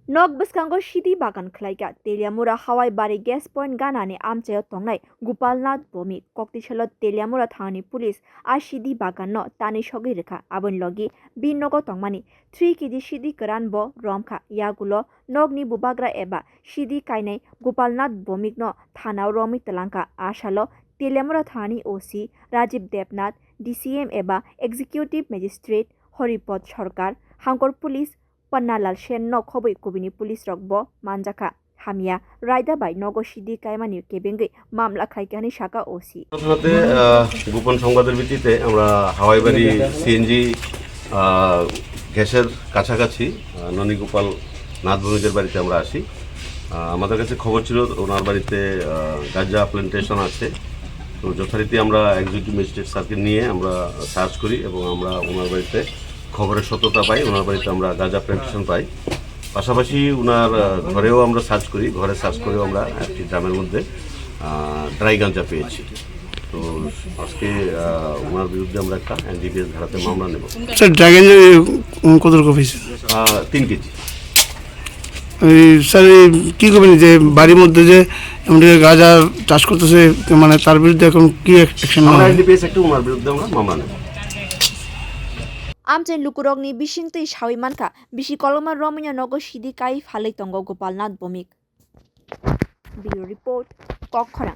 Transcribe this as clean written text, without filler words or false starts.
Nog bwskango sidi bagan khlaika Teliamura hawai bari gas point ganani amchayo tongnai Gopalnath bomi koktisalot Teliamura thani police a sidi bagan no tani sogi rekha abon logi bin nogo tongmani 3 kg sidi karan bo romkha yagulo nogni bubagra eba sidi kainai Gopalnath bomik no thana romi talangka asalo Teliamura thani OC Rajiv Devnath DCM eba executive magistrate Horipot Sarkar Hangkor police Pannalal Sen no khoboi kubini police rokbo manjakha hamia raida bai nogo sidi kaimani kebengi মামলা খাইকানি শাখা OC সাথে গোপন সংবাদের ভিত্তিতে আমরা Hawaibari CNG গ্যাসের কাছাকাছি ননীগোপাল নাথ ভৌমিকের বাড়িতে আমরা আসি। আমাদের কাছে খবর ছিল ওনার বাড়িতে গাঁজা প্ল্যান্টেশন আছে। তো যথারীতি আমরা এক্সিকিউটিভ ম্যাজিস্ট্রেট স্যারকে নিয়ে আমরা সার্চ করি এবং আমরা ওনার বাড়িতে খবরের সত্যতা পাই। ওনার বাড়িতে আমরা গাঁজা প্ল্যান্টেশন পাই। পাশাপাশি ওনার ঘরেও আমরা সার্চ করি। ঘরে সার্চ করেও আমরা একটি ড্রামের মধ্যে ড্রাই গাঁজা পেয়েছি। তো আজকে ওনার বিরুদ্ধে আমরা একটা এনডিপিএস ধারাতে মামলা নেব। স্যার ড্রাই গাঁজা কত রকম হয়েছে? 3 কেজি। স্যার কী করবেন যে বাড়ির মধ্যে যে এমনি গাঁজা চাষ করতেছে মানে তার বিরুদ্ধে এখন কি অ্যাকশন আমরা এনডিপিএস একটা ওনার বিরুদ্ধে আমরা মামলা নেব। আমচেন লুকুরগনি বিশিংতই সাউই মানকা বিশি কলমা রমিনা নগর সিদি কাই ফালাই তঙ্গ গোপালনাথ বমিক। Bureau report কক্ষরা।